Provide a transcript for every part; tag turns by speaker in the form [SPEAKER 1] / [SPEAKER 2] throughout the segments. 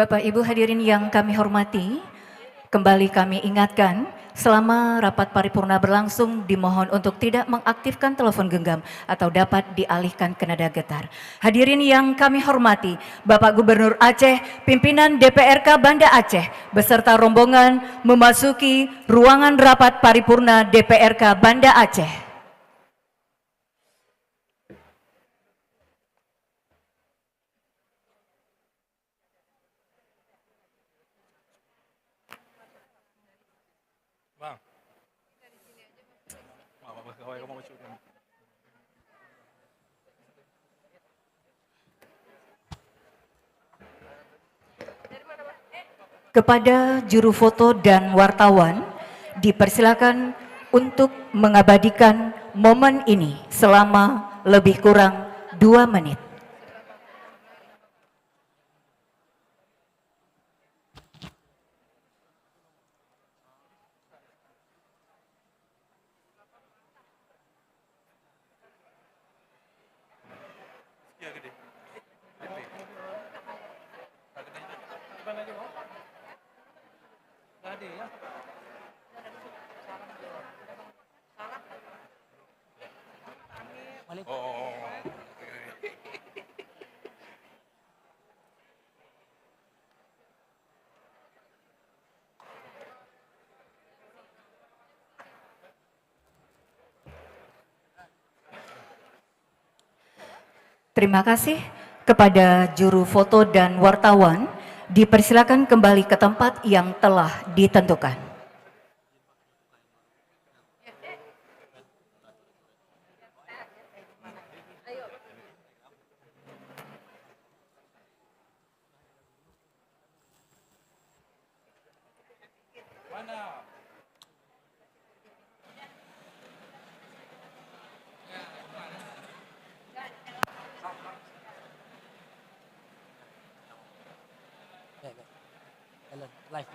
[SPEAKER 1] Bapak Ibu hadirin yang kami hormati, kembali kami ingatkan, selama rapat paripurna berlangsung dimohon untuk tidak mengaktifkan telepon genggam atau dapat dialihkan ke nada getar. Hadirin yang kami hormati, Bapak Gubernur Aceh, pimpinan DPRK Banda Aceh, beserta rombongan memasuki ruangan rapat paripurna DPRK Banda Aceh.
[SPEAKER 2] Bang. Kamu mau cuci.
[SPEAKER 1] Kepada juru foto dan wartawan, dipersilakan untuk mengabadikan momen ini selama lebih kurang 2 menit.
[SPEAKER 2] Iya gede. Gak ada ya. Oh.
[SPEAKER 1] Terima kasih kepada juru foto dan wartawan, dipersilakan kembali ke tempat yang telah ditentukan.
[SPEAKER 2] Mana?
[SPEAKER 3] Live.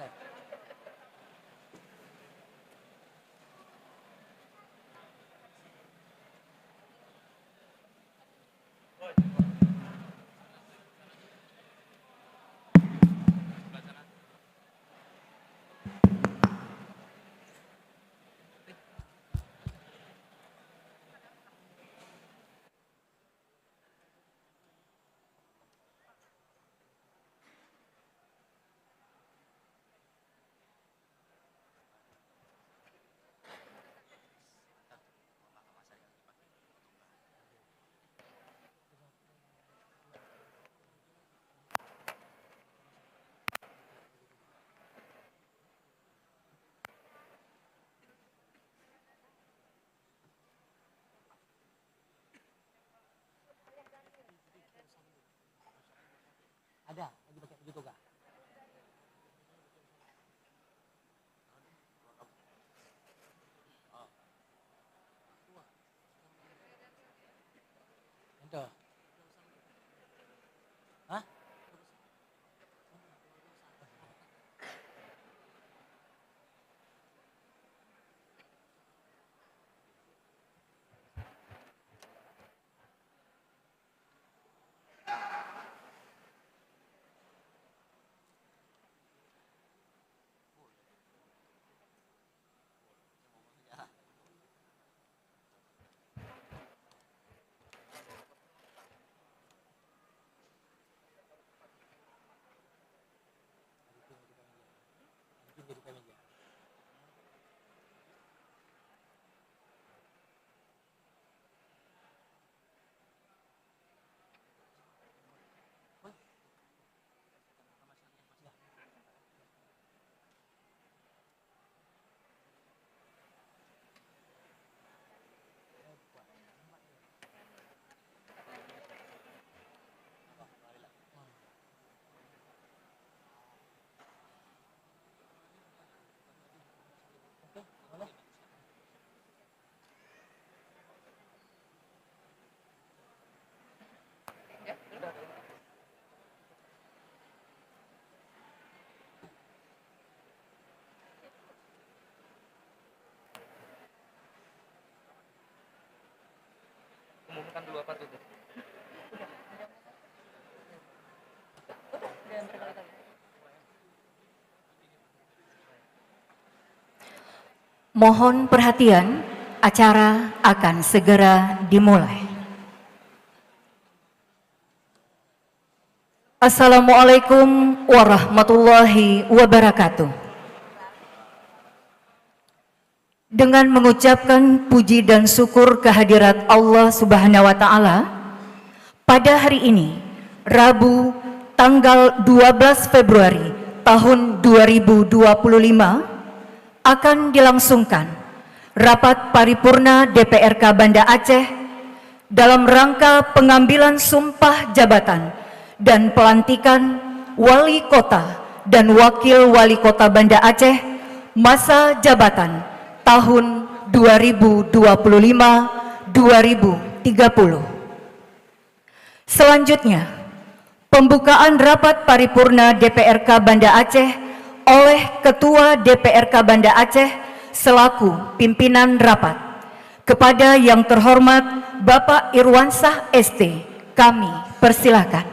[SPEAKER 3] Ada, lagi pakai begitu kak? Itu. Hah? Jadi meja. Boleh?
[SPEAKER 4] Umumkan dulu apa tuh? Udah berkali-kali.
[SPEAKER 1] Mohon perhatian, acara akan segera dimulai. Assalamualaikum warahmatullahi wabarakatuh. Dengan mengucapkan puji dan syukur kehadirat Allah Subhanahu wa Ta'ala, pada hari ini, Rabu tanggal 12 Februari tahun 2025, akan dilangsungkan rapat paripurna DPRK Banda Aceh dalam rangka pengambilan sumpah jabatan dan pelantikan Wali Kota dan Wakil Wali Kota Banda Aceh masa jabatan tahun 2025-2030. Selanjutnya, pembukaan rapat paripurna DPRK Banda Aceh oleh Ketua DPRK Banda Aceh selaku pimpinan rapat. Kepada yang terhormat Bapak Irwansah ST, kami persilahkan.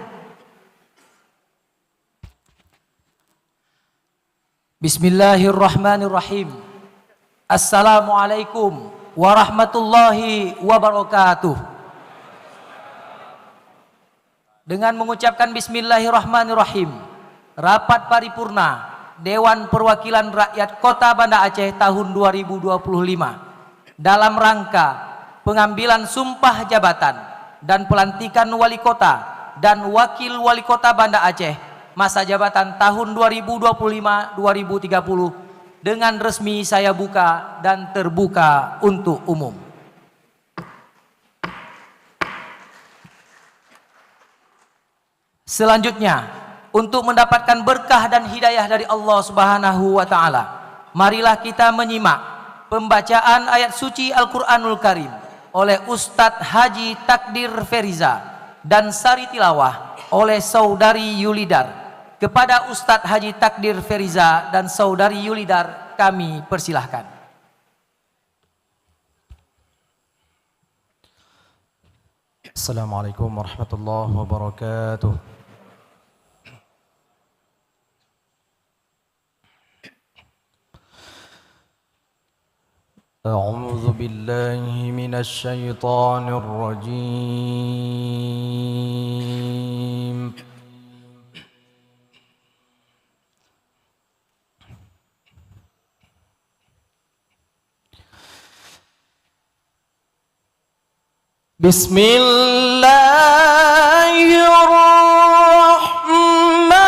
[SPEAKER 3] Bismillahirrahmanirrahim. Assalamualaikum warahmatullahi wabarakatuh. Dengan mengucapkan Bismillahirrahmanirrahim, rapat paripurna Dewan Perwakilan Rakyat Kota Banda Aceh tahun 2025 dalam rangka pengambilan sumpah jabatan dan pelantikan Wali Kota dan Wakil Wali Kota Banda Aceh masa jabatan tahun 2025-2030 dengan resmi saya buka dan terbuka untuk umum. Selanjutnya, untuk mendapatkan berkah dan hidayah dari Allah Subhanahu wa Ta'ala, marilah kita menyimak pembacaan ayat suci Al-Quranul Karim oleh Ustadz Haji Takdir Feriza dan sari tilawah oleh Saudari Yulidar. Kepada Ustadz Haji Takdir Feriza dan Saudari Yulidar kami persilahkan.
[SPEAKER 5] Assalamualaikum warahmatullahi wabarakatuh. أعوذ بالله من الشيطان الرجيم بسم الله الرحمن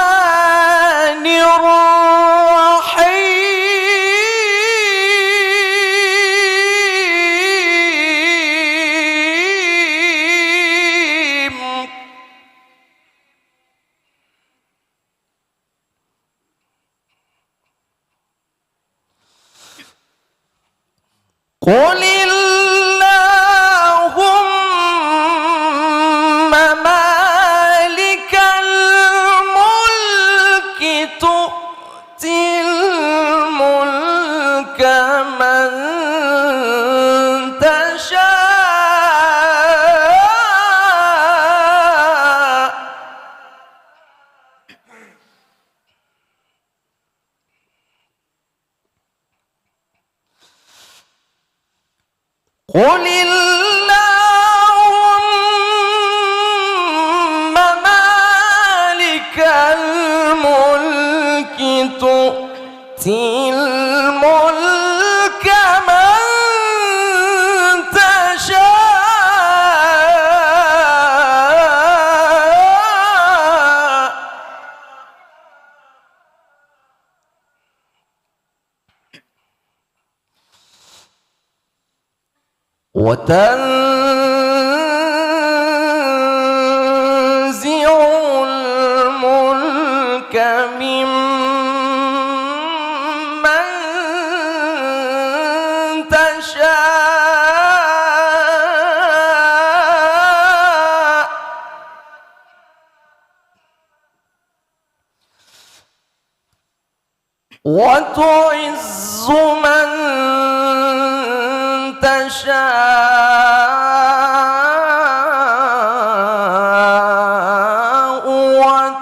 [SPEAKER 5] الرحيم قل قل اللهم مالك الملك تؤتي الملك من تشاء وتنزع الملك ممن تشاء وتعز من تشاء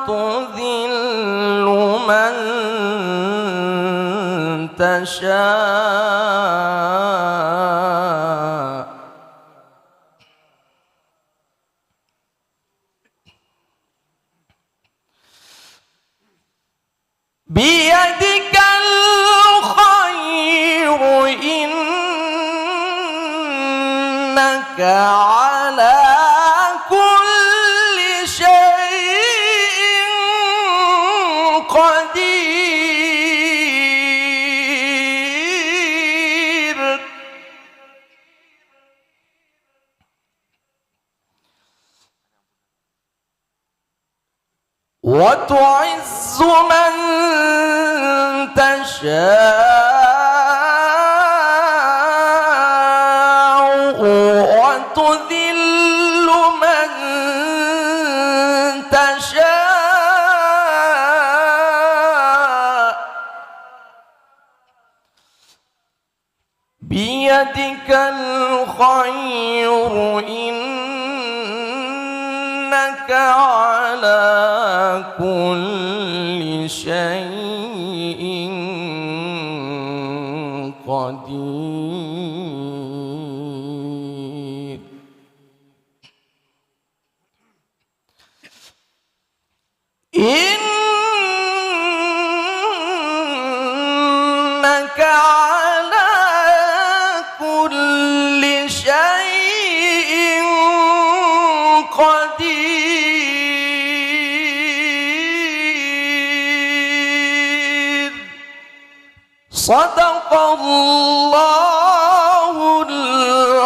[SPEAKER 5] وتذل من تشاء بيدك الخير إنك على كل شيء قدير وتعز من تشاء وتذل من تشاء بيدك الخير إنك على كل شيء قدير إنك على كل شيء قدير صدق الله العظيم.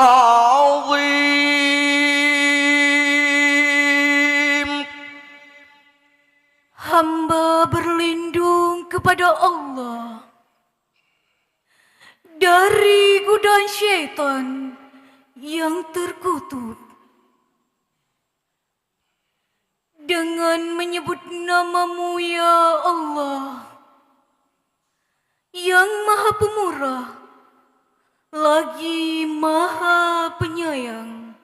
[SPEAKER 1] Hamba berlindung kepada Allah dari godaan syaitan yang terkutuk. Dengan menyebut nama-Mu ya Allah, yang Maha Pemurah, lagi Maha Penyayang.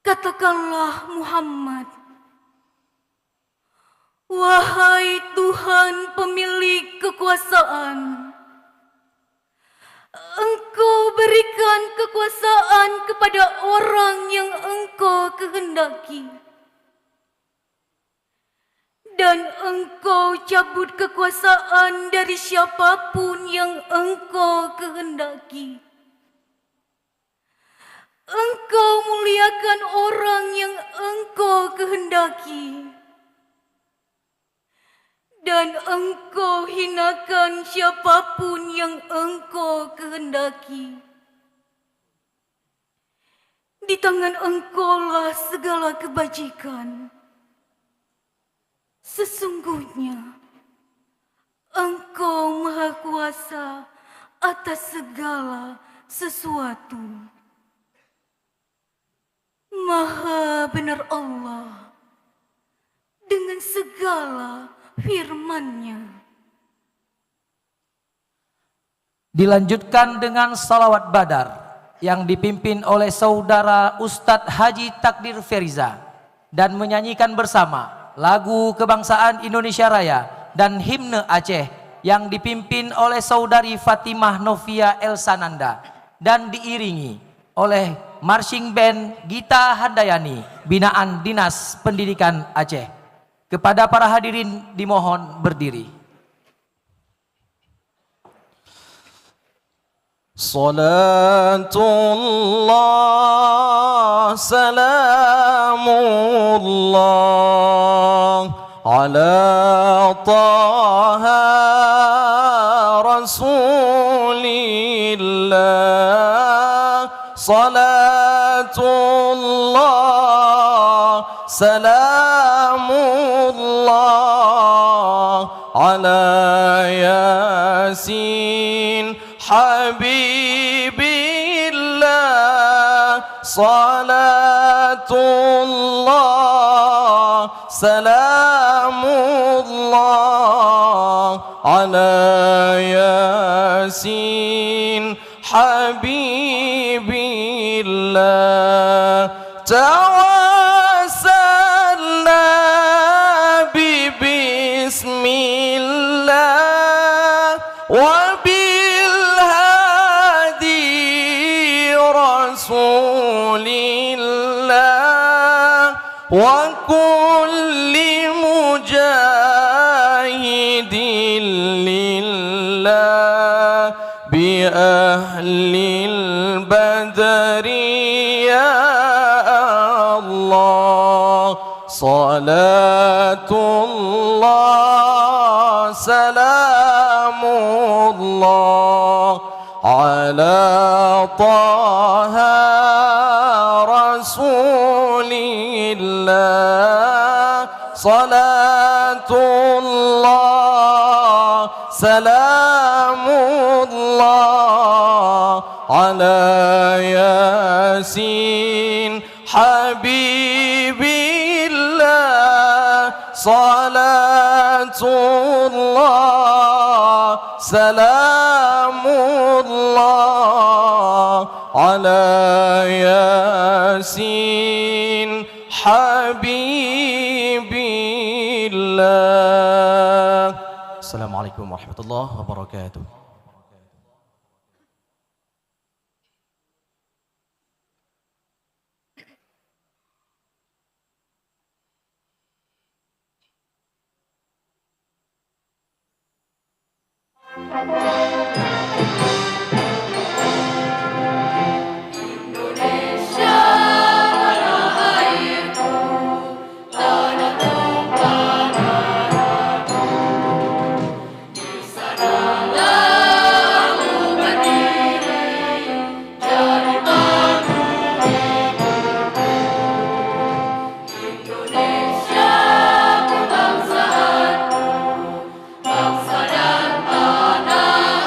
[SPEAKER 1] Katakanlah Muhammad, wahai Tuhan pemilik kekuasaan, Engkau berikan kekuasaan kepada orang yang Engkau kehendaki, dan Engkau cabut kekuasaan dari siapapun yang Engkau kehendaki. Engkau muliakan orang yang Engkau kehendaki, dan Engkau hinakan siapapun yang Engkau kehendaki. Di tangan Engkaulah segala kebajikan. Sesungguhnya Engkau Maha Kuasa atas segala sesuatu. Maha benar Allah dengan segala firman-Nya.
[SPEAKER 3] Dilanjutkan dengan salawat Badar yang dipimpin oleh saudara Ustadz Haji Takdir Feriza dan menyanyikan bersama lagu kebangsaan Indonesia Raya dan himne Aceh yang dipimpin oleh saudari Fatimah Novia Elsananda dan diiringi oleh marching band Gita Handayani binaan Dinas Pendidikan Aceh. Kepada para hadirin dimohon berdiri.
[SPEAKER 5] Salatullah salamullah ala taha rasulillah. Salatullah salamullah ala yasin habibillah. Salatullah salamullah ala yasin habibillah. Tawassalna bismillah wa bil hadi rasulillah wa kulli mujahid أهل البدر يا الله صلاة الله سلام الله على طه رسول الله صلاة الله سلام الله على ياسين حبيب الله صلاة الله سلام الله على ياسين حبيب الله. Assalamualaikum warahmatullahi wabarakatuh.
[SPEAKER 6] Bangsa dan tanah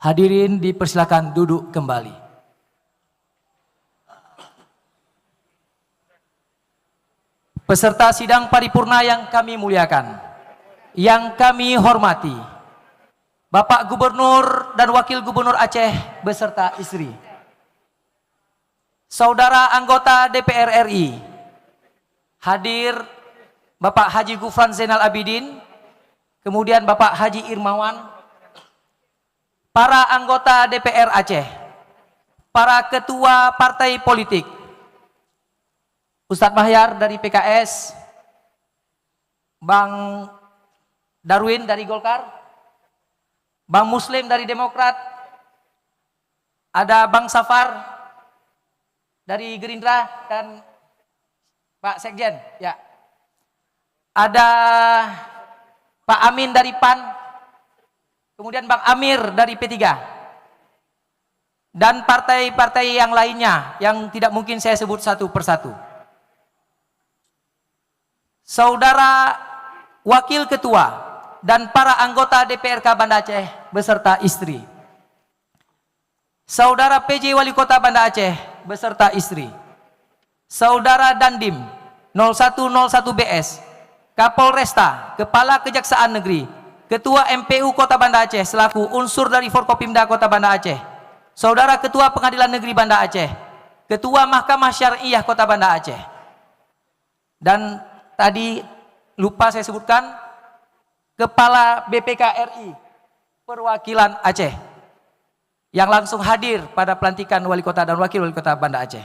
[SPEAKER 3] Hadirin dipersilakan duduk kembali. Peserta sidang paripurna yang kami muliakan, yang kami hormati, Bapak Gubernur dan Wakil Gubernur Aceh beserta istri, saudara anggota DPR RI, hadir Bapak Haji Gufran Zainal Abidin, kemudian Bapak Haji Irmawan, para anggota DPR Aceh, para ketua partai politik, Ustadz Mahyar dari PKS, Bang Darwin dari Golkar, Bang Muslim dari Demokrat, ada Bang Safar dari Gerindra dan Pak Sekjen, ya. Ada Pak Amin dari PAN, kemudian Bang Amir dari P3, dan partai-partai yang lainnya yang tidak mungkin saya sebut satu persatu. Saudara Wakil Ketua dan para anggota DPRK Banda Aceh beserta istri, Saudara PJ Wali Kota Banda Aceh beserta istri, Saudara Dandim 0101BS, Kapolresta, Kepala Kejaksaan Negeri, Ketua MPU Kota Banda Aceh selaku unsur dari Forkopimda Kota Banda Aceh, Saudara Ketua Pengadilan Negeri Banda Aceh, Ketua Mahkamah Syariah Kota Banda Aceh, dan tadi lupa saya sebutkan Kepala BPK RI Perwakilan Aceh yang langsung hadir pada pelantikan Wali Kota dan Wakil Wali Kota Banda Aceh,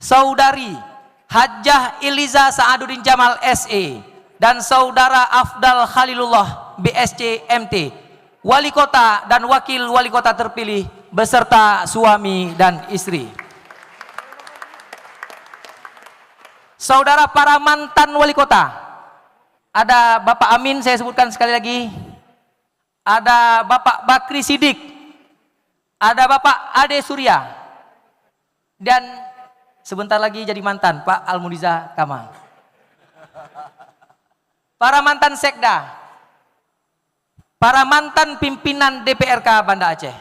[SPEAKER 3] Saudari Hajjah Iliza Sa'aduddin Jamal SE dan Saudara Afdal Khalilullah BSC MT, Wali Kota dan Wakil Wali Kota terpilih beserta suami dan istri. Saudara para mantan Wali Kota, ada Bapak Amin, saya sebutkan sekali lagi, ada Bapak Bakri Sidik, ada Bapak Ade Surya, dan sebentar lagi jadi mantan Pak Almuniza Kamal. Para mantan Sekda, para mantan pimpinan DPRK Banda Aceh,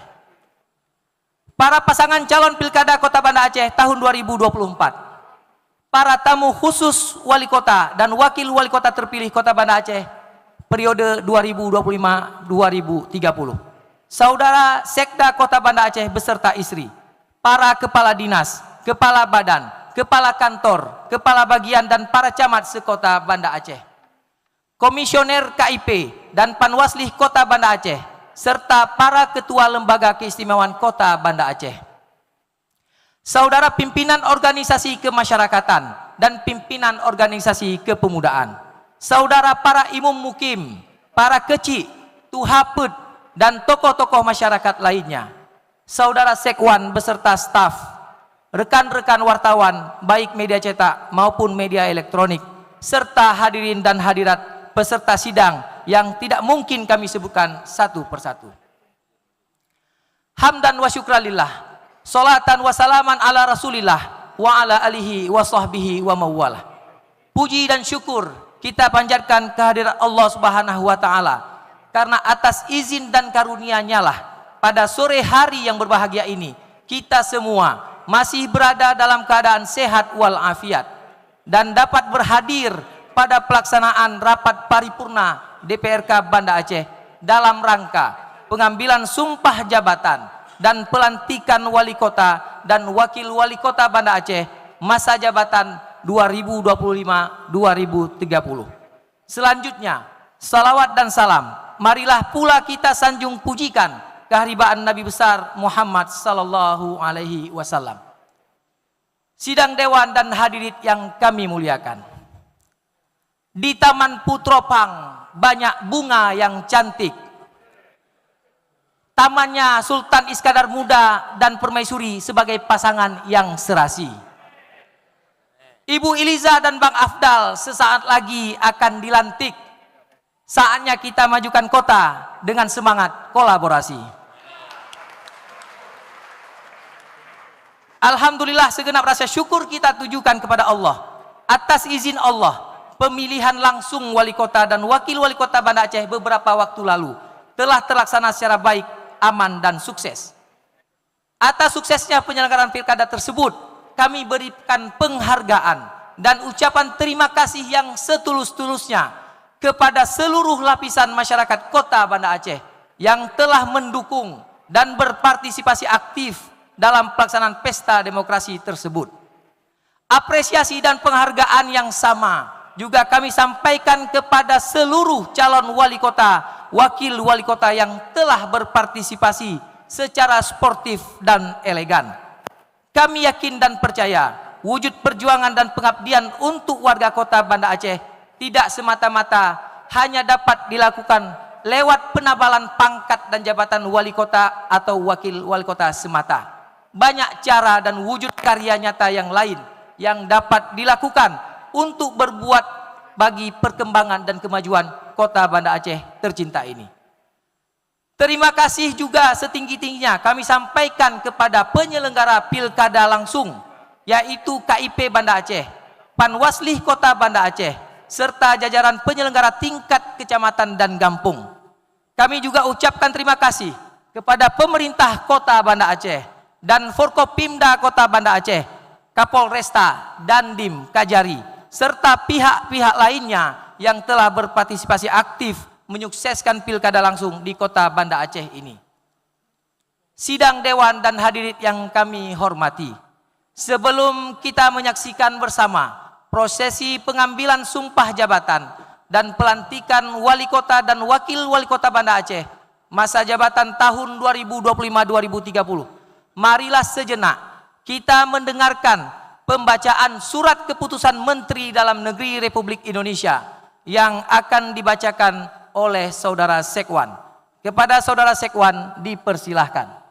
[SPEAKER 3] para pasangan calon Pilkada Kota Banda Aceh tahun 2024, para tamu khusus Wali Kota dan Wakil Wali Kota terpilih Kota Banda Aceh periode 2025-2030, Saudara Sekda Kota Banda Aceh beserta istri, para kepala dinas, kepala badan, kepala kantor, kepala bagian dan para camat sekota Banda Aceh, komisioner KIP dan Panwaslih Kota Banda Aceh, serta para ketua lembaga keistimewaan Kota Banda Aceh, saudara pimpinan organisasi kemasyarakatan dan pimpinan organisasi kepemudaan, saudara para imum mukim, para kecik, tuhaput dan tokoh-tokoh masyarakat lainnya, saudara sekwan beserta staf, rekan-rekan wartawan baik media cetak maupun media elektronik, serta hadirin dan hadirat peserta sidang yang tidak mungkin kami sebutkan satu persatu. Hamdan wa syukralillah, salatan wa salaman ala rasulillah wa ala alihi wa sahbihi wa mawalah. Puji dan syukur kita panjatkan kehadirat Allah Subhanahu wa taala, karena atas izin dan karunia-Nya lah pada sore hari yang berbahagia ini kita semua masih berada dalam keadaan sehat walafiat dan dapat berhadir pada pelaksanaan rapat paripurna DPRK Banda Aceh dalam rangka pengambilan sumpah jabatan dan pelantikan Wali Kota dan Wakil Wali Kota Banda Aceh masa jabatan 2025-2030. Selanjutnya, salawat dan salam marilah pula kita sanjung pujikan keharibaan Nabi besar Muhammad sallallahu alaihi wasallam. Sidang dewan dan hadirin yang kami muliakan, di Taman Putropang banyak bunga yang cantik. Tamannya Sultan Iskandar Muda dan Permaisuri sebagai pasangan yang serasi. Ibu Iliza dan Bang Afdal sesaat lagi akan dilantik. Saatnya kita majukan kota dengan semangat kolaborasi. Alhamdulillah, segenap rasa syukur kita tujukan kepada Allah atas izin Allah. Pemilihan langsung wali kota dan wakil wali kota Banda Aceh beberapa waktu lalu telah terlaksana secara baik aman dan sukses. Atas suksesnya penyelenggaraan pilkada tersebut, kami berikan penghargaan dan ucapan terima kasih yang setulus-tulusnya kepada seluruh lapisan masyarakat Kota Banda Aceh yang telah mendukung dan berpartisipasi aktif dalam pelaksanaan pesta demokrasi tersebut. Apresiasi dan penghargaan yang sama juga kami sampaikan kepada seluruh calon wali kota, wakil wali kota yang telah berpartisipasi secara sportif dan elegan. Kami yakin dan percaya wujud perjuangan dan pengabdian untuk warga Kota Banda Aceh tidak semata-mata hanya dapat dilakukan lewat penabalan pangkat dan jabatan wali kota atau wakil wali kota semata. Banyak cara dan wujud karya nyata yang lain yang dapat dilakukan untuk berbuat bagi perkembangan dan kemajuan Kota Banda Aceh tercinta ini. Terima kasih juga setinggi-tingginya kami sampaikan kepada penyelenggara pilkada langsung, yaitu KIP Banda Aceh, Panwaslih Kota Banda Aceh, serta jajaran penyelenggara tingkat kecamatan dan kampung. Kami juga ucapkan terima kasih kepada pemerintah Kota Banda Aceh dan Forkopimda Kota Banda Aceh, Kapolresta, Dandim, Kajari, serta pihak-pihak lainnya yang telah berpartisipasi aktif menyukseskan pilkada langsung di Kota Banda Aceh ini. Sidang Dewan dan hadirin yang kami hormati, sebelum kita menyaksikan bersama prosesi pengambilan sumpah jabatan dan pelantikan wali kota dan wakil wali kota Banda Aceh masa jabatan tahun 2025-2030, marilah sejenak kita mendengarkan pembacaan surat keputusan Menteri Dalam Negeri Republik Indonesia yang akan dibacakan oleh Saudara Sekwan. Kepada Saudara Sekwan dipersilahkan.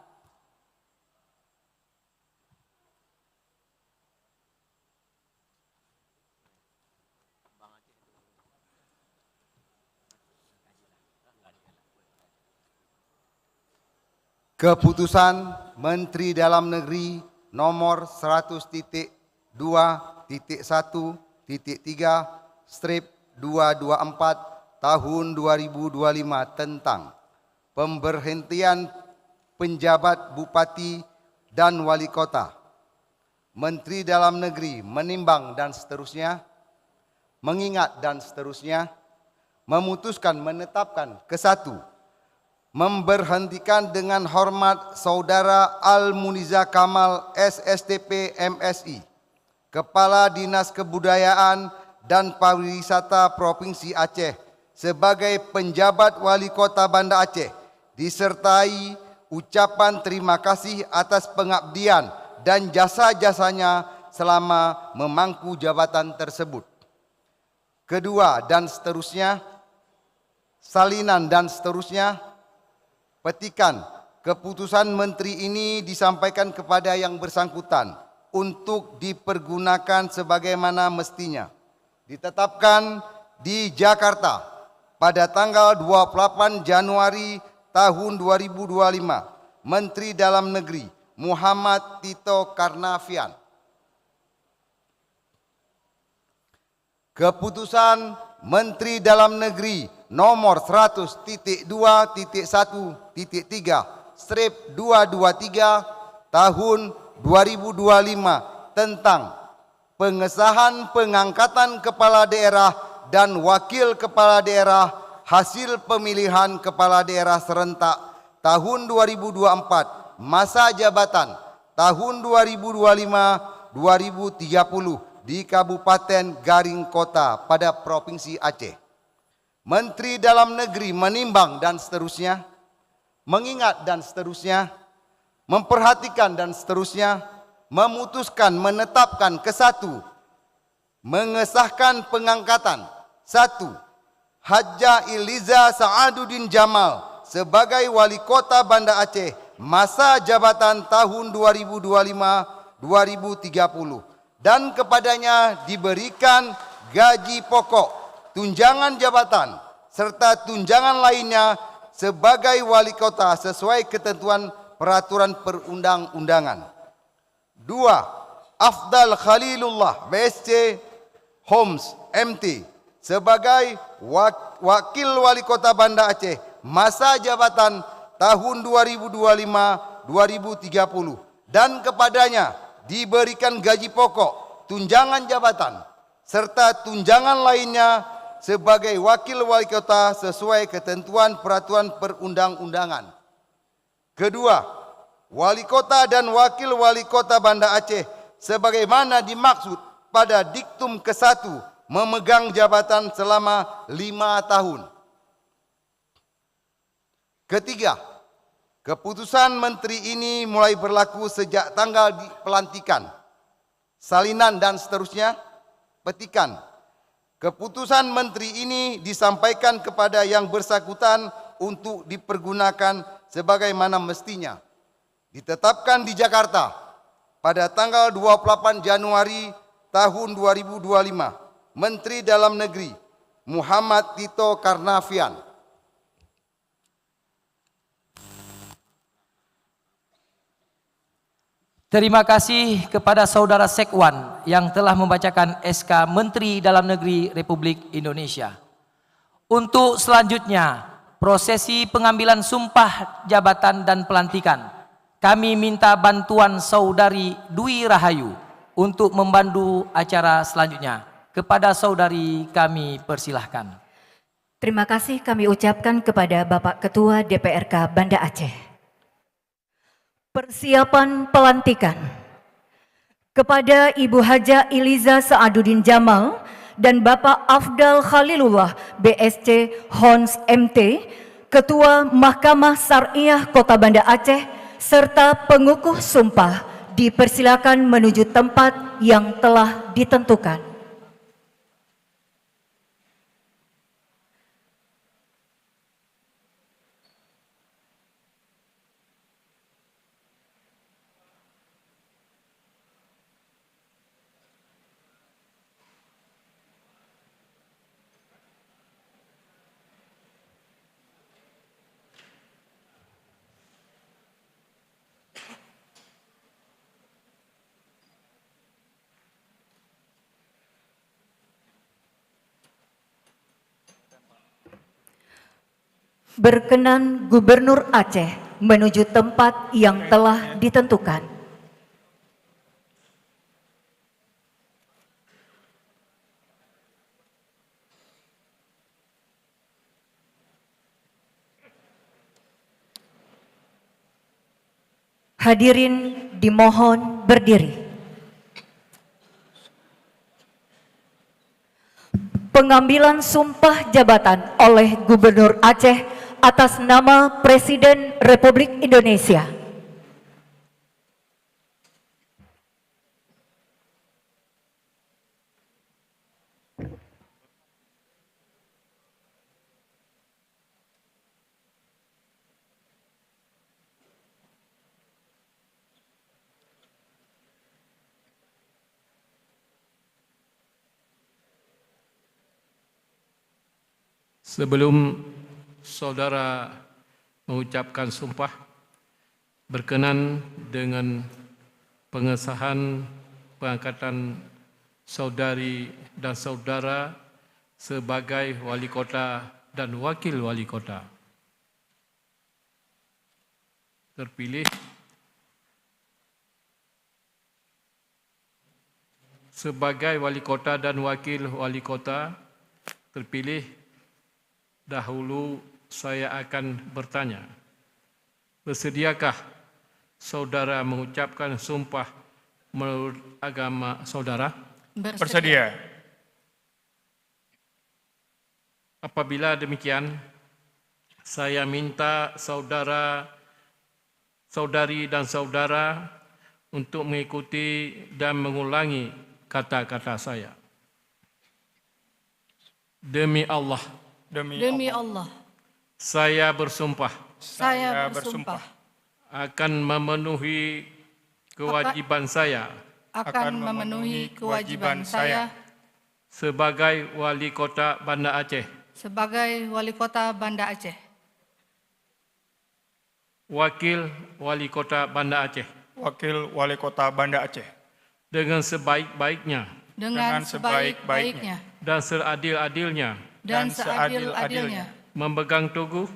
[SPEAKER 6] Keputusan Menteri Dalam Negeri nomor 100.2.1.3/224 tahun 2025 tentang pemberhentian penjabat bupati dan wali kota. Menteri Dalam Negeri menimbang dan seterusnya, mengingat dan seterusnya, memutuskan menetapkan ke-1, memberhentikan dengan hormat Saudara Al-Muniza Kamal SSTP MSI, Kepala Dinas Kebudayaan dan Pariwisata Provinsi Aceh sebagai penjabat wali kota Banda Aceh, disertai ucapan terima kasih atas pengabdian dan jasa-jasanya selama memangku jabatan tersebut. Kedua dan seterusnya, salinan dan seterusnya, petikan keputusan menteri ini disampaikan kepada yang bersangkutan untuk dipergunakan sebagaimana mestinya. Ditetapkan di Jakarta pada tanggal 28 Januari tahun 2025, Menteri Dalam Negeri Muhammad Tito Karnavian. Keputusan Menteri Dalam Negeri nomor 100.2.1.3/223 tahun 2025 tentang pengesahan pengangkatan kepala daerah dan wakil kepala daerah hasil pemilihan kepala daerah serentak tahun 2024 masa jabatan tahun 2025-2030 di Kabupaten Garing Kota pada Provinsi Aceh. Menteri Dalam Negeri menimbang dan seterusnya, mengingat dan seterusnya, memperhatikan dan seterusnya, memutuskan menetapkan ke-1, mengesahkan pengangkatan 1. Haja Iliza Sa'aduddin Jamal sebagai wali kota Banda Aceh masa jabatan tahun 2025-2030 dan kepadanya diberikan gaji pokok, tunjangan jabatan serta tunjangan lainnya sebagai wali kota sesuai ketentuan peraturan perundang-undangan. 2. Afdal Khalilullah BSC Homs MT sebagai wakil wali kota Banda Aceh masa jabatan tahun 2025-2030 dan kepadanya diberikan gaji pokok, tunjangan jabatan, serta tunjangan lainnya sebagai wakil wali kota sesuai ketentuan peraturan perundang-undangan. Kedua, wali kota dan wakil wali kota Banda Aceh sebagaimana dimaksud pada diktum ke-1 memegang jabatan selama 5 tahun. Ketiga, keputusan menteri ini mulai berlaku sejak tanggal pelantikan, salinan dan seterusnya, petikan. Keputusan menteri ini disampaikan kepada yang bersangkutan untuk dipergunakan sebagaimana mestinya. Ditetapkan di Jakarta pada tanggal 28 Januari tahun 2025, Menteri Dalam Negeri Muhammad Tito Karnavian.
[SPEAKER 3] Terima kasih kepada Saudara Sekwan yang telah membacakan SK Menteri Dalam Negeri Republik Indonesia. Untuk selanjutnya, prosesi pengambilan sumpah jabatan dan pelantikan. Kami minta bantuan Saudari Dwi Rahayu untuk membantu acara selanjutnya. Kepada saudari kami persilahkan.
[SPEAKER 1] Terima kasih kami ucapkan kepada Bapak Ketua DPRK Banda Aceh. Persiapan pelantikan kepada Ibu Haja Iliza Saaduddin Jamal dan Bapak Afdal Khalilullah BSC Hons MT, Ketua Mahkamah Syariah Kota Banda Aceh, serta pengukuh sumpah dipersilakan menuju tempat yang telah ditentukan. Berkenan Gubernur Aceh menuju tempat yang telah ditentukan. Hadirin dimohon berdiri. Pengambilan sumpah jabatan oleh Gubernur Aceh atas nama Presiden Republik Indonesia.
[SPEAKER 7] Sebelum saudara mengucapkan sumpah, berkenan dengan pengesahan pengangkatan saudari dan saudara sebagai wali kota dan wakil wali kota. Terpilih sebagai wali kota dan wakil wali kota, terpilih. Dahulu saya akan bertanya, bersediakah saudara mengucapkan sumpah menurut agama saudara?
[SPEAKER 2] Bersedia.
[SPEAKER 7] Apabila demikian, saya minta saudari dan saudara untuk mengikuti dan mengulangi kata-kata saya. Demi Allah.
[SPEAKER 8] Demi Allah,
[SPEAKER 7] saya bersumpah akan memenuhi kewajiban saya sebagai wali kota Banda Aceh, wakil wali kota Banda Aceh, dengan sebaik-baiknya dan seadil-adilnya, memegang teguh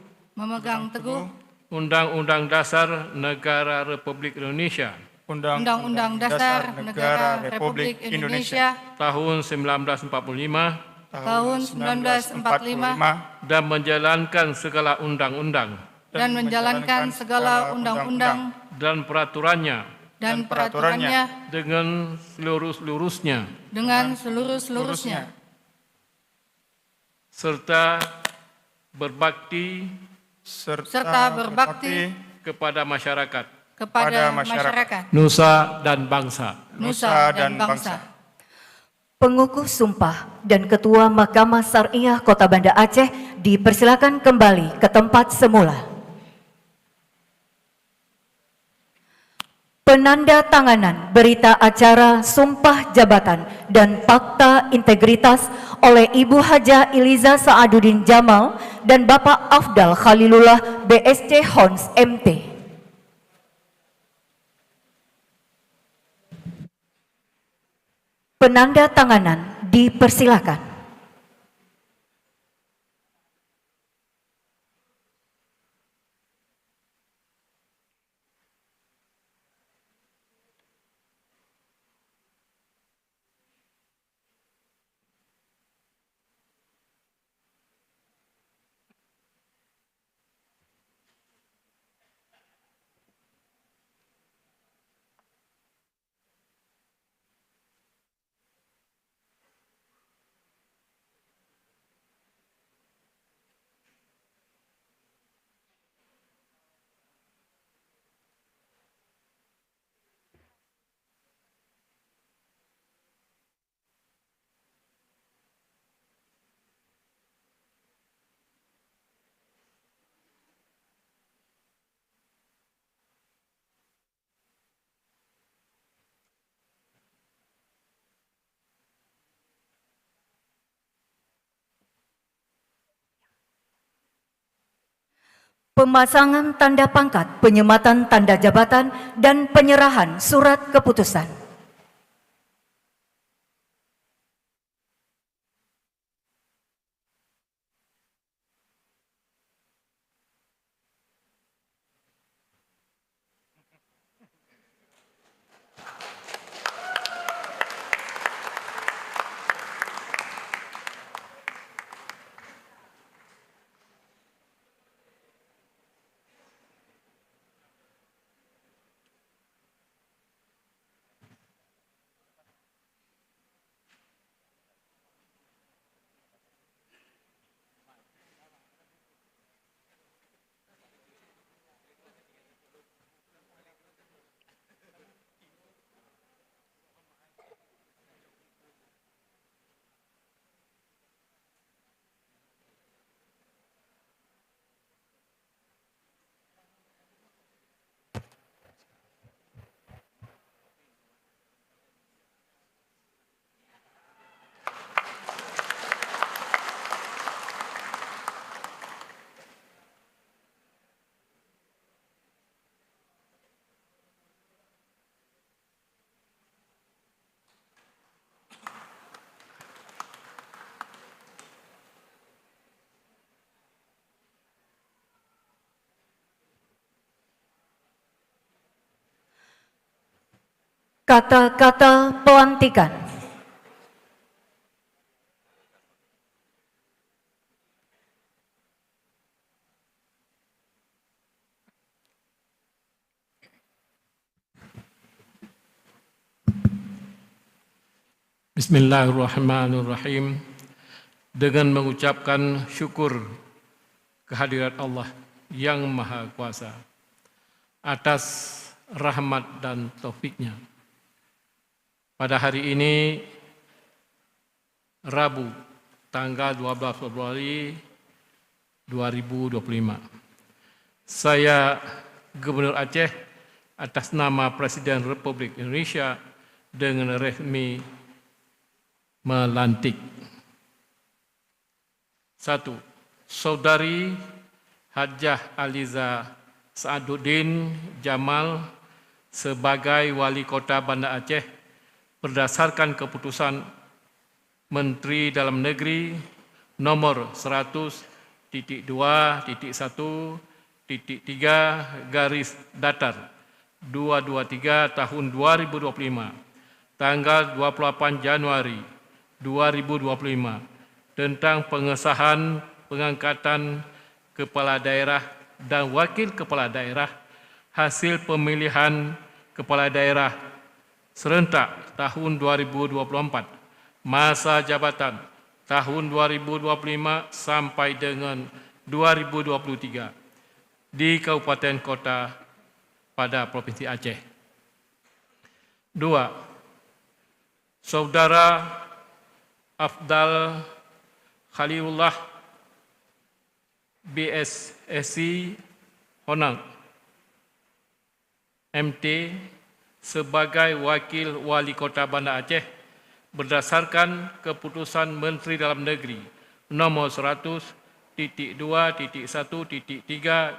[SPEAKER 7] Undang-Undang Dasar Negara Republik Indonesia
[SPEAKER 8] Undang-Undang Dasar Negara Republik Indonesia
[SPEAKER 7] tahun 1945
[SPEAKER 8] tahun 1945
[SPEAKER 7] dan menjalankan segala undang-undang
[SPEAKER 8] dan menjalankan segala undang-undang
[SPEAKER 7] dan peraturannya
[SPEAKER 8] dan peraturannya
[SPEAKER 7] dengan seluruh-seluruhnya
[SPEAKER 8] dengan seluruh-seluruhnya
[SPEAKER 7] serta berbakti
[SPEAKER 8] serta berbakti
[SPEAKER 7] kepada masyarakat,
[SPEAKER 8] kepada masyarakat,
[SPEAKER 7] nusa dan bangsa.
[SPEAKER 8] nusa dan bangsa.
[SPEAKER 1] Pengukuh sumpah dan Ketua Mahkamah Syariah Kota Banda Aceh dipersilakan kembali ke tempat semula. Penanda tanganan berita acara Sumpah Jabatan dan Fakta Integritas oleh Ibu Hajah Iliza Sa'aduddin Jamal dan Bapak Afdal Khalilullah BSC Hons MT. Penanda tanganan dipersilakan. Pemasangan tanda pangkat, penyematan tanda jabatan, dan penyerahan surat keputusan. Kata-kata pelantikan.
[SPEAKER 7] Bismillahirrahmanirrahim. Dengan mengucapkan syukur kehadirat Allah yang Maha Kuasa atas rahmat dan taufiknya. Pada hari ini, Rabu, tanggal 12 Februari 2025, saya, Gubernur Aceh, atas nama Presiden Republik Indonesia dengan resmi melantik. 1. Saudari Hajah Iliza Sa'aduddin Jamal sebagai Wali Kota Banda Aceh berdasarkan keputusan Menteri Dalam Negeri nomor 100.2.1 garis datar 223 tahun 2025 tanggal 28 Januari 2025 tentang pengesahan pengangkatan kepala daerah dan wakil kepala daerah hasil pemilihan kepala daerah serentak tahun 2024, masa jabatan tahun 2025 sampai dengan 2023 di Kabupaten Kota pada Provinsi Aceh. 2. Saudara Afdal Khalilullah BSSC Honang MT sebagai Wakil Wali Kota Banda Aceh berdasarkan keputusan Menteri Dalam Negeri nomor 100.2.1.3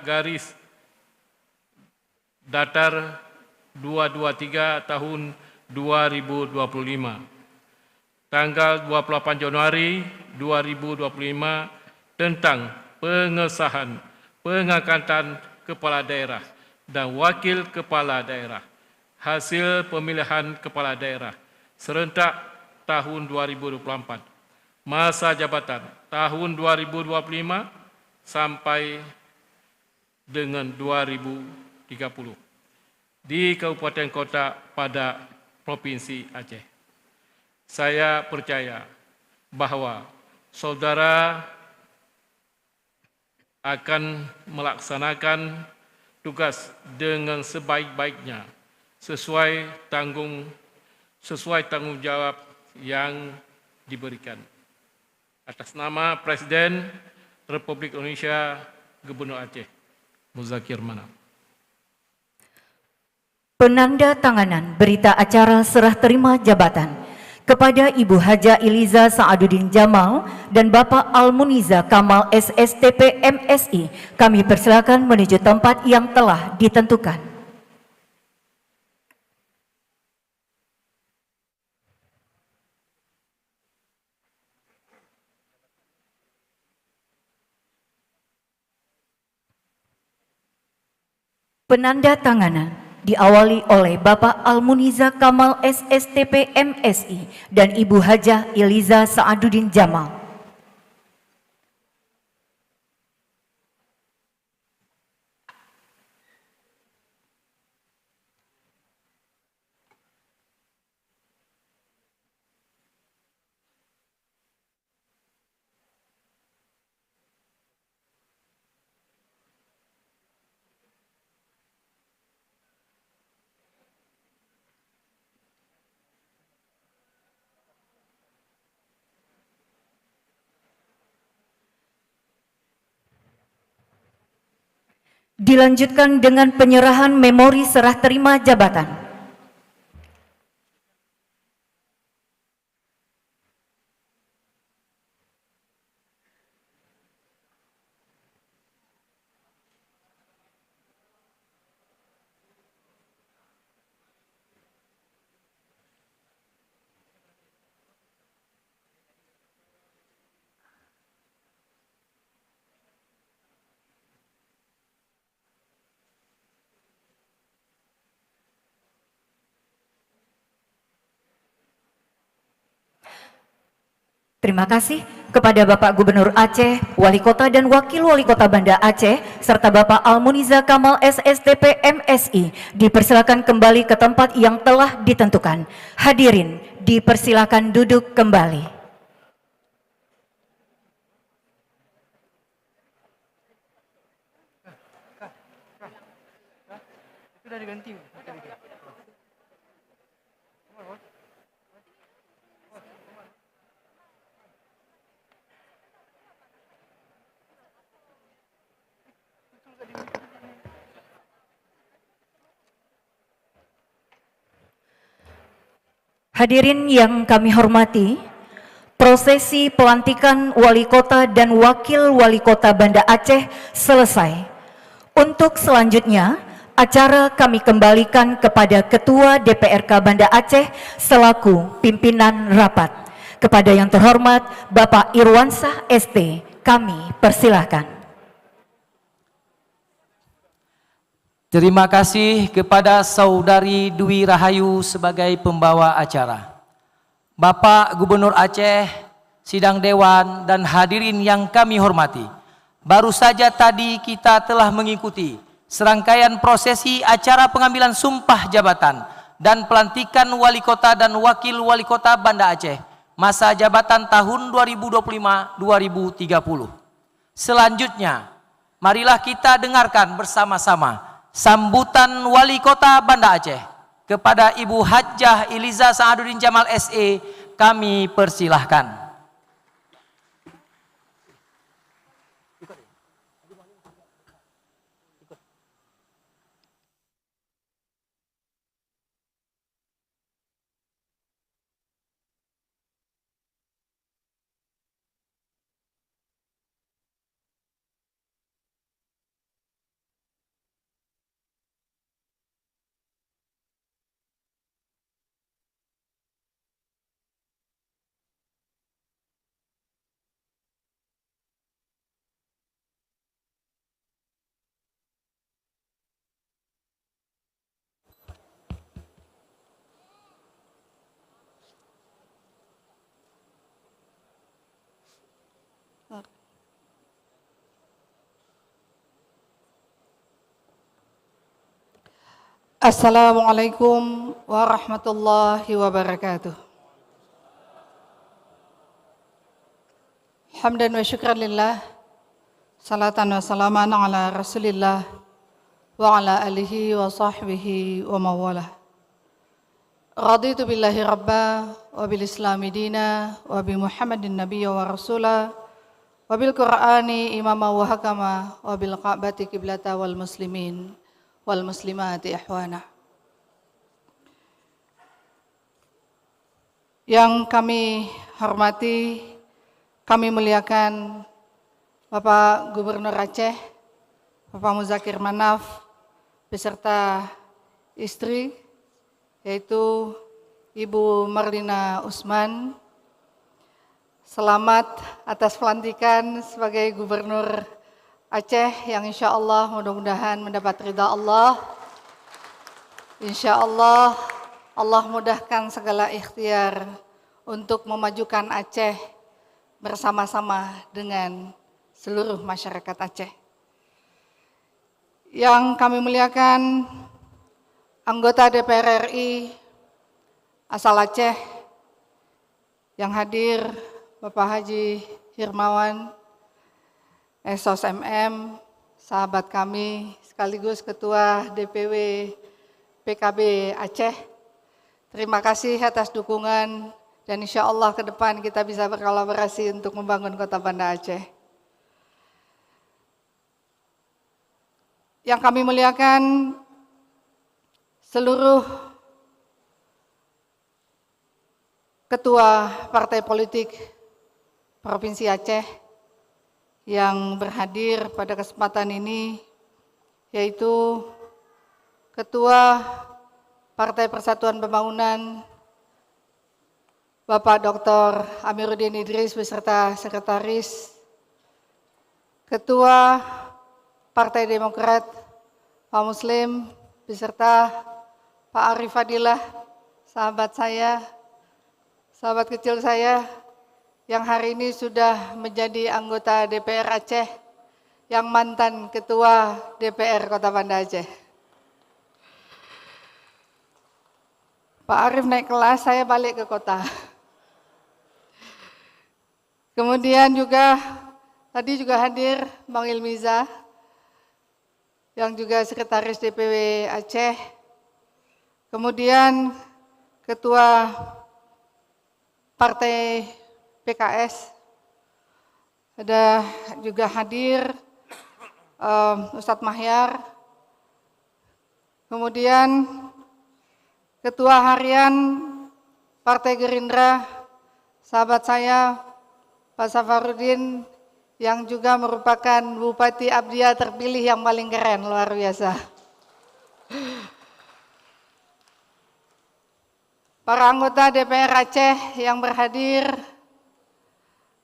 [SPEAKER 7] garis datar 223 tahun 2025 tanggal 28 Januari 2025 tentang pengesahan pengangkatan kepala daerah dan wakil kepala daerah hasil pemilihan kepala daerah serentak tahun 2024, masa jabatan tahun 2025 sampai dengan 2030 di Kabupaten Kota pada Provinsi Aceh. Saya percaya bahwa saudara akan melaksanakan tugas dengan sebaik-baiknya sesuai tanggung jawab yang diberikan. Atas nama Presiden Republik Indonesia, Gubernur Aceh, Muzakir Manaf.
[SPEAKER 1] Penanda tanganan berita acara serah terima jabatan kepada Ibu Haja Iliza Sa'aduddin Jamal dan Bapak Almuniza Kamal SSTP MSI. Kami persilakan menuju tempat yang telah ditentukan. Penanda tanganan diawali oleh Bapak Almuniza Kamal SSTP MSI dan Ibu Hajah Iliza Sa'aduddin Jamal. Dilanjutkan dengan penyerahan memori serah terima jabatan. Terima kasih kepada Bapak Gubernur Aceh, Wali Kota dan Wakil Wali Kota Banda Aceh, serta Bapak Almuniza Kamal SSTP MSI. Dipersilakan kembali ke tempat yang telah ditentukan. Hadirin, dipersilakan duduk kembali.
[SPEAKER 4] Sudah diganti.
[SPEAKER 1] Hadirin yang kami hormati, prosesi pelantikan Wali Kota dan Wakil Wali Kota Banda Aceh selesai. Untuk selanjutnya, acara kami kembalikan kepada Ketua DPRK Banda Aceh selaku pimpinan rapat. Kepada yang terhormat Bapak Irwansah ST, kami persilahkan.
[SPEAKER 3] Terima kasih kepada Saudari Dwi Rahayu sebagai pembawa acara. Bapak Gubernur Aceh, sidang dewan dan hadirin yang kami hormati. Baru saja tadi kita telah mengikuti serangkaian prosesi acara pengambilan sumpah jabatan dan pelantikan wali kota dan wakil wali kota Banda Aceh masa jabatan tahun 2025-2030. Selanjutnya, marilah kita dengarkan bersama-sama sambutan Wali Kota Banda Aceh kepada Ibu Hajjah Iliza Sa'aduddin Jamal SE. Kami persilahkan.
[SPEAKER 8] Assalamualaikum warahmatullahi wabarakatuh. Hamdan wa syukran lillah, salatan wa salaman ala rasulillah wa ala alihi wa sahbihi wa mawalah. Raditu billahi rabba wa bil islami dina wa bi muhammadin nabiyya wa rasula wa bil qur'ani imama wa hakama wa bil ka'bati qiblata wal muslimin wal muslimati ihwana. Yang kami hormati, kami muliakan Bapak Gubernur Aceh, Bapak Muzakir Manaf, beserta istri, yaitu Ibu Marlina Usman. Selamat atas pelantikan sebagai Gubernur Aceh yang insya Allah mudah-mudahan mendapat ridha Allah. Insya Allah Allah mudahkan segala ikhtiar untuk memajukan Aceh bersama-sama dengan seluruh masyarakat Aceh. Yang kami muliakan anggota DPR RI asal Aceh yang hadir, Bapak Haji Hirmawan, Esos MM, sahabat kami sekaligus Ketua DPW PKB Aceh. Terima kasih atas dukungan dan insya Allah ke depan kita bisa berkolaborasi untuk membangun Kota Banda Aceh. Yang kami muliakan seluruh ketua partai politik Provinsi Aceh yang berhadir pada kesempatan ini, yaitu Ketua Partai Persatuan Pembangunan Bapak Dr. Amiruddin Idris beserta Sekretaris, Ketua Partai Demokrat Pak Muslim beserta Pak Arif Fadilah, sahabat saya, sahabat kecil saya, yang hari ini sudah menjadi anggota DPR Aceh, yang mantan Ketua DPR Kota Banda Aceh. Pak Arif naik kelas, saya balik ke kota. Kemudian juga, tadi juga hadir Bang Ilmiza, yang juga Sekretaris DPW Aceh. Kemudian Ketua Partai PKS, ada juga hadir Ustadz Mahyar, kemudian Ketua Harian Partai Gerindra, sahabat saya Pak Safarudin, yang juga merupakan Bupati Abdiya terpilih yang paling keren, luar biasa. Para anggota DPR Aceh yang berhadir,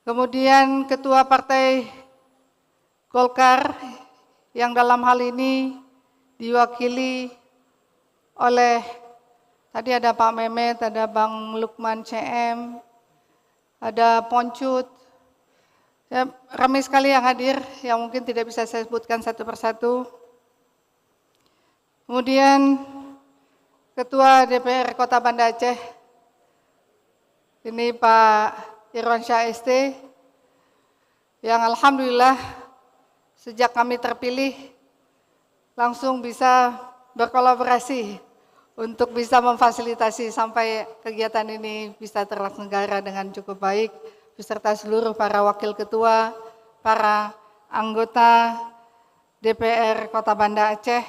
[SPEAKER 8] kemudian Ketua Partai Golkar yang dalam hal ini diwakili oleh tadi ada Pak Mehmet, ada Bang Lukman CM, ada Poncut. Ya, ramai sekali yang hadir yang mungkin tidak bisa saya sebutkan satu persatu. Kemudian Ketua DPR Kota Banda Aceh, ini Pak Irwansyah ST, yang alhamdulillah sejak kami terpilih langsung bisa berkolaborasi untuk bisa memfasilitasi sampai kegiatan ini bisa terlaksana dengan cukup baik, beserta seluruh para wakil ketua, para anggota DPR Kota Banda Aceh,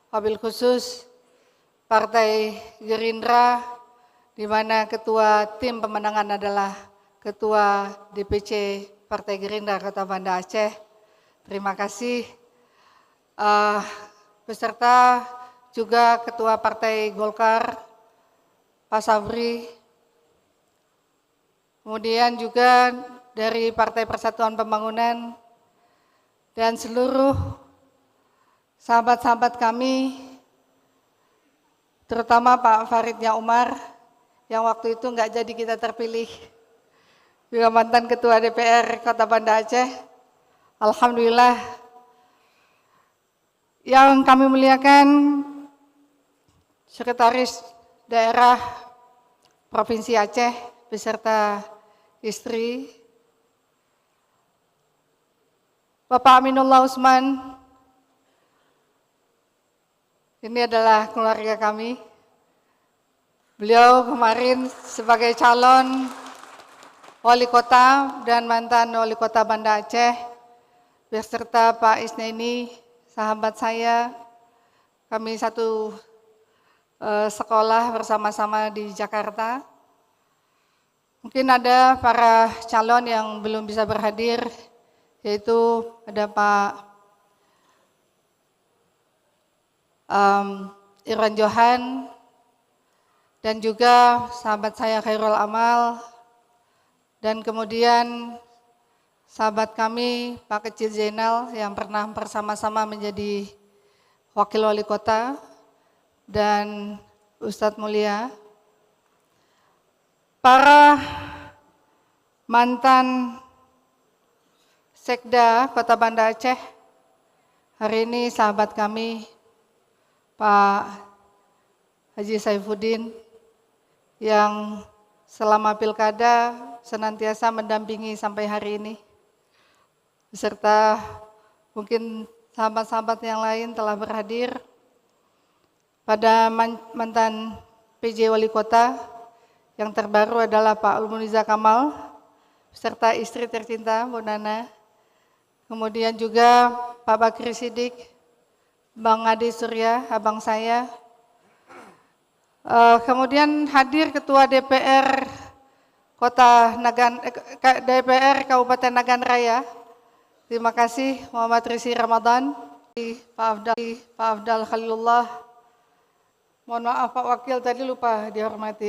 [SPEAKER 8] wabil khusus Partai Gerindra, di mana ketua tim pemenangan adalah Ketua DPC Partai Gerindra Kota Banda Aceh. Terima kasih. Beserta juga Ketua Partai Golkar, Pak Sabri. Kemudian juga dari Partai Persatuan Pembangunan dan seluruh sahabat-sahabat kami, terutama Pak Faridnya Umar, yang waktu itu nggak jadi kita terpilih, juga mantan Ketua DPR Kota Banda Aceh. Alhamdulillah, yang kami muliakan Sekretaris Daerah Provinsi Aceh beserta istri, Bapak Aminullah Usman. Ini adalah keluarga kami. Beliau kemarin sebagai calon wali kota dan mantan wali kota Banda Aceh, beserta Pak Isneni, sahabat saya. Kami satu sekolah bersama-sama di Jakarta. Mungkin ada para calon yang belum bisa berhadir, yaitu ada Pak Irwan Johan, dan juga sahabat saya Khairul Amal, dan kemudian sahabat kami Pak Kecil Zainal yang pernah bersama-sama menjadi wakil wali kota, dan Ustadz Mulia, para mantan Sekda Kota Banda Aceh. Hari ini sahabat kami Pak Haji Saifuddin yang selama pilkada senantiasa mendampingi sampai hari ini, beserta mungkin sahabat-sahabat yang lain telah berhadir. Pada mantan PJ Wali Kota yang terbaru adalah Pak Ulmuniza Kamal, beserta istri tercinta Bu Nana. Kemudian juga Pak Bakri Sidik, Bang Ade Surya, abang saya. Kemudian hadir Ketua DPR DPR Kabupaten Nagan Raya. Terima kasih Muhammad Rizky Ramadan, Pak Afdal Khalilullah. Mohon maaf Pak Wakil tadi lupa dihormati.